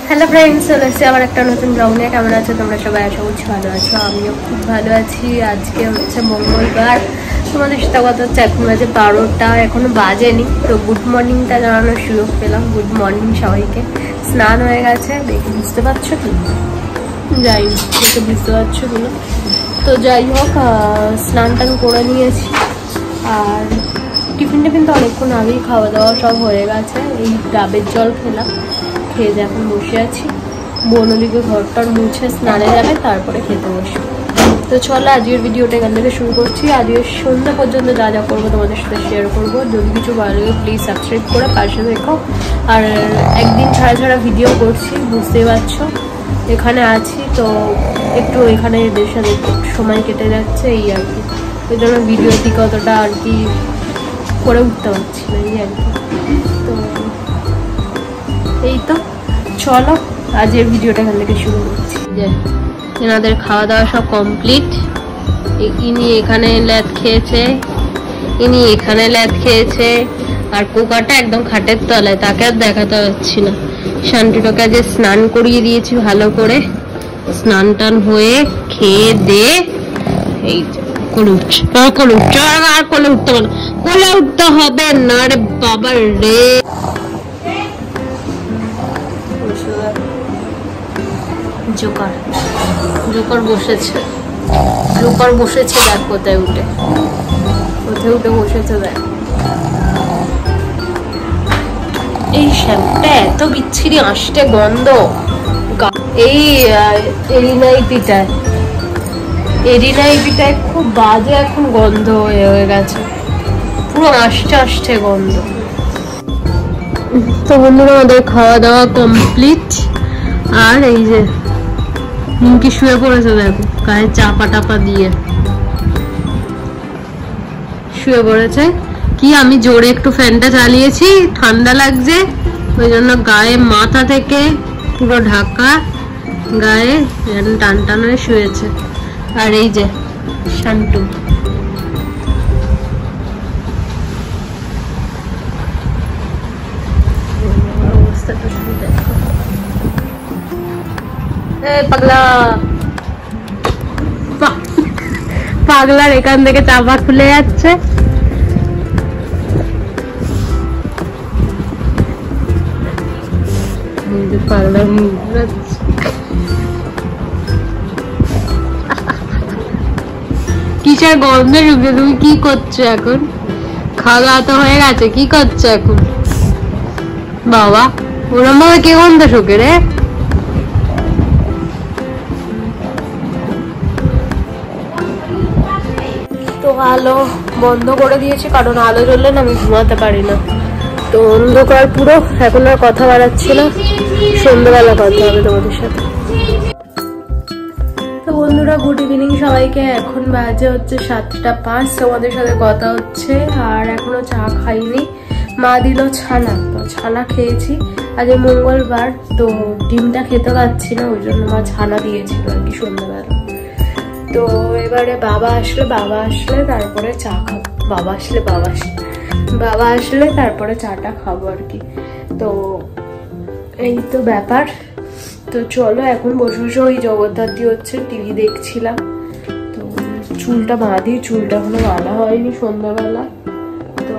Hello friends, চলে এসেছি আবার একটা নতুন ব্লগ নিয়ে। কেমন আছো তোমরা সবাই? আশা করছি ভালো আছো। আমিও খুব ভালো আছি। আজকে হচ্ছে মঙ্গলবার। তোমাদের সাথে কথা হচ্ছে এখন বাজে 12টা, এখনো বাজেনি। তো গুড মর্নিংটা জানানোর সুযোগ পেলাম। গুড মর্নিং সবাইকে। স্নান হয়ে গেছে, দেখে বুঝতে পারছো কি? যাই দেখে বুঝতে পারছো কিনা। তো যাই হোক, স্নান টান করে নিয়েছি। আর টিফিনটা কিন্তু অনেকক্ষণ আগেই খাওয়া দাওয়া সব হয়ে গেছে। এই ডাবের জল খেলাম, খেয়ে যে এখন বসে আছি। বোন ওদিকে ঘরটার মুছে স্নানে যাবে, তারপরে খেতে বসে। তো চলো আজকের ভিডিওটা এখান থেকে শুরু করছি। আজকের সন্ধ্যা পর্যন্ত যা যা করবো তোমাদের সাথে শেয়ার করবো। যদি কিছু ভালো লাগে প্লিজ সাবস্ক্রাইব করে পাশে দেখো। আর একদিন ছাড়া ছাড়া ভিডিও করছি, বুঝতেই পারছো। এখানে আছি তো একটু এখানে এদের সাথে সময় কেটে যাচ্ছে, এই আর কি। ওই জন্য ভিডিওর দিকে অতটা আর কি করে উঠতে পারছি না, এই আর কি। তো এই তো চলো আজকের ভিডিওটা এখান থেকে শুরু করছি। যে এনাদের খাওয়া দাওয়া সব কমপ্লিট। ইনি এখানে ল্যাদ খেয়েছে, ইনি এখানে ল্যাদ খেয়েছে। আর কোকাটা একদম খাটের তলায়, তাকে আর দেখাতে পারছি না। শান্তিটাকে আজ স্নান করিয়ে দিয়েছি ভালো করে। স্নান টান হয়ে খেয়ে দে এই কোলে উঠছে, কোলে উঠছে। আর কোলে উঠতে হবে না, কোলে উঠতে হবে না রে বাবা রে। জোকার জোকার বসেছে, জোকার বসেছে। দেখ কোথায় উঠে, কোথায় উঠে বসেছে দেখ। এই শ্যাম্পুটা এত বিচ্ছিরি আষ্টে গন্ধ। এই এরিনাইটিটায় খুব বাজে এখন গন্ধ হয়ে গেছে, পুরো আষ্টে আষ্টে গন্ধ। তো বন্ধুরা আমাদের খাওয়া দাওয়া কমপ্লিট। আর এই যে নিমকি শুয়ে পড়েছে, দেখো গায়ে চাপা টাপা দিয়ে শুয়ে পড়েছে। কি আমি জোরে একটু ফ্যানটা চালিয়েছি, ঠান্ডা লাগছে ওই জন্য গায়ে মাথা থেকে পুরো ঢাকা, গায়ে টান টান হয়ে শুয়েছে। আর এই যে শান্টু, অবস্থাটা শুধু দেখো। পাগলা পাগলার এখান থেকে চাপা খুলে যাচ্ছে। পাগলার মুখ কিসের গন্ধে ঢুকে। তুমি কি করছো এখন? খাওয়া দাওয়া তো হয়ে গেছে, কি করছো এখন? বাবা ওরম ভাবে কে গন্ধ ঢুকে রে? তো আলো বন্ধ করে দিয়েছি, কারণ আলো জ্বললে না আমি ঘুমাতে পারি না। তো অন্ধকার পুরো, এখন আর কথা বাড়াচ্ছি না, সন্ধ্যাবেলা কথা হবে তোমাদের সাথে। তো বন্ধুরা গুড ইভিনিং সবাইকে। এখন বাজে হচ্ছে 7টা 5, তোমাদের সাথে কথা হচ্ছে। আর এখনো চা খাইনি। মা দিল ছানা, তো ছানা খেয়েছি। আজ মঙ্গলবার, তো ডিমটা খেতে পারছি না, ওই জন্য মা ছানা দিয়েছিল আর কি সন্ধ্যাবেলা। তো এবারে বাবা আসলে তারপরে চা খাবো। বাবা আসলে তারপরে চাটা খাবো আর কি। তো এই তো ব্যাপার। তো চলো এখন বসে বসে ওই জগদ্ধাত্রী হচ্ছে টিভি দেখছিলাম। তো চুলটা বাঁধি, চুলটা এখনো বাঁধা হয়নি সন্ধ্যাবেলা। তো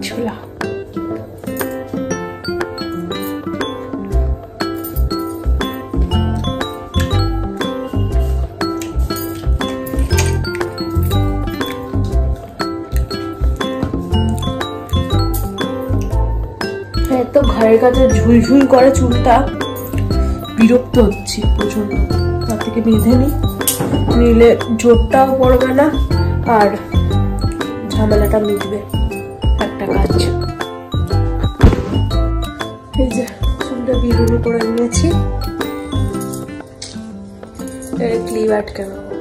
ছোলা তো ঘরের কাছে ঝুলঝুল করে চুলটা, বিরক্ত হচ্ছি প্রচন্ড। তার থেকে বেঁধে নিলে জোরটাও পড়বে না আর ঝামেলাটা মিটবে। একটা কাজ, এই যে চুলটা বিরুনি করে নিয়েছি, ক্লিপ আটকে নেবো।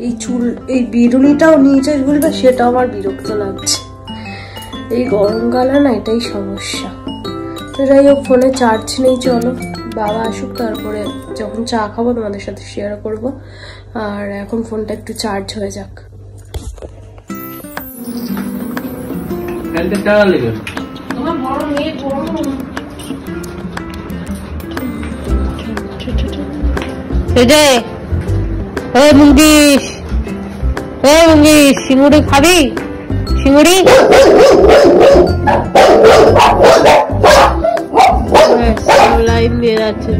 এই চুল, এই বিরুনিটাও নিচে ঝুলবে, সেটাও আমার বিরক্ত লাগছে। এই গরমকালে না এটাই সমস্যা। তো যাই হোক, ফোনে চার্জ নেই, চলো বাবা আসুক তারপরে যখন চা খাবো তোমাদের সাথে শেয়ার করব। আর এখন ফোনটা একটু চার্জ হয়ে যাক। সিঙ্গুড়ি খাবি? সিঙ্গুড়ি লাইন দিয়ে যাচ্ছে।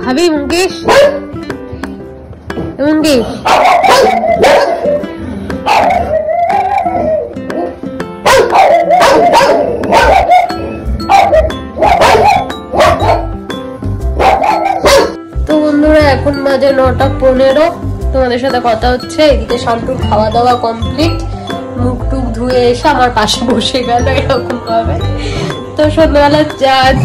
খাবি মুকেশ? মুকেশ এখন বাজে 9:15। তোমাদের সাথে কথা হচ্ছে। এদিকে শান্তুর খাওয়া দাওয়া কমপ্লিট, মুখ টুক ধুয়ে এসে আমার পাশে বসে গেল এরকম ভাবে। তো সন্ধ্যাবেলা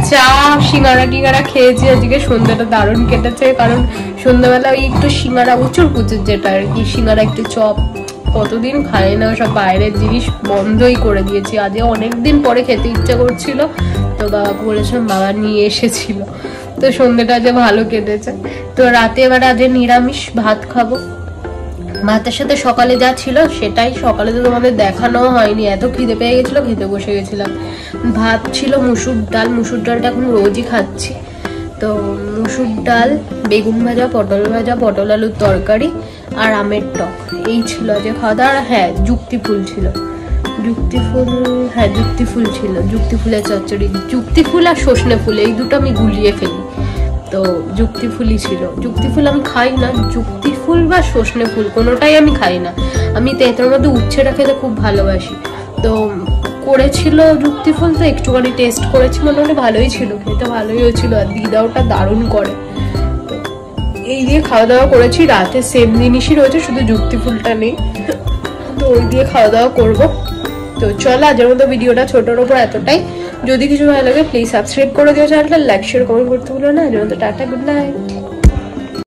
চা সিঙ্গারা টিঙ্গারা খেয়েছি। আজকে সন্ধ্যাটা দারুণ কেটেছে, কারণ সন্ধ্যাবেলা ওই একটু সিঙ্গারা উঁচুর কুচুর যেটা আর কি, সিঙ্গারা একটু চপ, কতদিন খাই না সব বাইরের জিনিস বন্ধই করে দিয়েছি। আজকে অনেকদিন পরে খেতে ইচ্ছা করছিল, তো বাবাকে বলেছিলাম, বাবা নিয়ে এসেছিল। তো সন্ধ্যাটা আজ ভালো কেটেছে। তো রাতে এবার আজ নিরামিষ ভাত খাবো। ভাতের সাথে সকালে যা ছিল সেটাই, সকালে তো তোমাদের দেখানো হয়নি, এত খিদে পেয়ে গেছিলো, খেতে বসে গেছিলাম। ভাত ছিল মুসুর ডাল, মুসুর ডালটা এখন রোজই খাচ্ছি। তো মুসুর ডাল, বেগুন ভাজা, পটল আলুর তরকারি আর আমের টক, এই ছিল যে খাওয়া দাওয়া। আর হ্যাঁ, যুক্তি ফুল ছিল, যুক্তি ফুলের চচ্চড়ি। যুক্তি ফুল আর সজনে ফুল এই দুটো আমি গুলিয়ে ফেলি, তো যুক্তি ফুলই ছিল। যুক্তি ফুল আমি খাই না, যুক্তি ফুল বা সজনে ফুল কোনোটাই আমি খাই না। আমি তেঁতুর মধ্যে উচ্ছেটা খেতে খুব ভালোবাসি। তো করেছিল যুক্তি ফুল, তো একটুখানি টেস্ট করেছি, মোটামুটি ভালোই ছিল, খেতে ভালোই হয়েছিল। আর দিদা ওটা দারুণ করে। এই দিয়ে খাওয়া দাওয়া করেছি। রাতে সেম জিনিসই রয়েছে, শুধু যুক্তি ফুলটা নেই, তো ওই দিয়ে খাওয়া দাওয়া করবো। তো চলো আজের মতো ভিডিওটা ছোটোর ওপর এতটাই। যদি কিছু ভালো লাগে প্লিজ সাবস্ক্রাইব করে দিও চ্যানেলটা, লাইক শেয়ার কমেন্ট করতে ভুলো না। আজের মতো টাটা, গুড নাইট।